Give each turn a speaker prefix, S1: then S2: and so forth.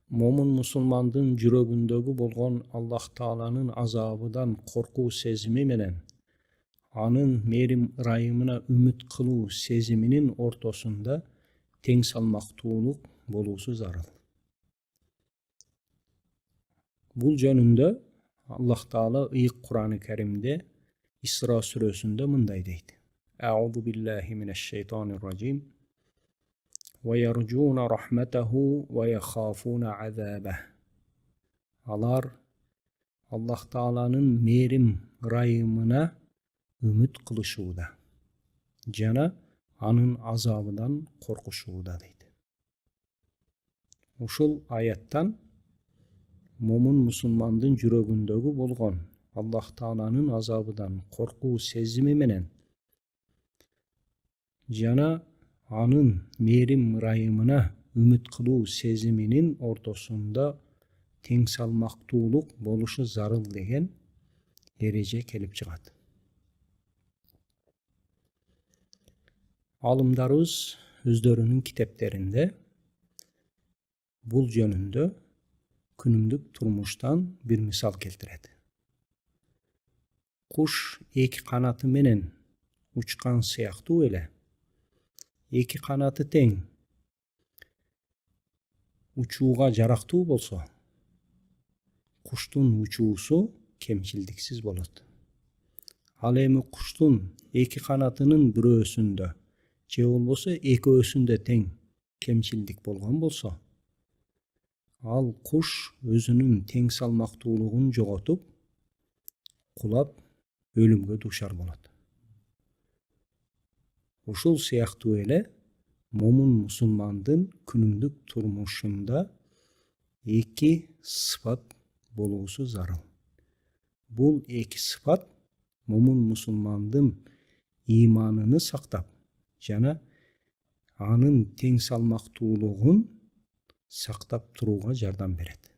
S1: момун мусулмандын жүрөгүндөгү болгон Аллах Тааланын азабыдан коркуу сезими менен анын мээрим ырайымына үмүт кылуу сезиминин ортосунда тең салмактуулук болуусу зарыл. Бул жөнүндө Аллах Таала ыйык Кур'аны Каримде Исра сүрөсүндө мындай дейт: Аузу биллахи минаш шайтанир ражим. وَيَرْجُونَ رَحْمَتَهُ وَيَخَافُونَ عَذَابَهُ. Алар Аллах Тааланын мээрим ырайымына үмүт кылышууда жана анын азабынан коркушууда дейт. Ушул аяттан момун мусулмандын жүрөгүндөгү болгон Аллах Тааланын азабынан коркуу сезими менен жана анын мээрим ырайымына үмүт кылуу сезиминин ортосунда тең салмактуулук болушу зарыл деген эреже келип чыгат. Алымдарыбыз өздөрүнүн китептеринде бул жөнүндө күнүмдүк турмуштан бир мисал келтирет. Куш эки канаты менен учкан сыяктуу эле эки канаты тең учууга жарактуу болсо, куштун учуусу кемчилдиксиз болот. Ал эми куштун эки канатынын бирөөсүндө же болбосо экөөсүндө тең кемчилдик болгон болсо, ал куш өзүнүн тең салмактуулугун жоготуп, кулап өлүмгө дуушар болот. Ушул сыяктуу эле момун мусулмандын күнүмдүк турмушунда эки сыпат болуусу зарыл. Бул эки сыпат момун мусулмандын ыйманын сактап жана анын тең салмактуулугун сактап турууга жардам берет.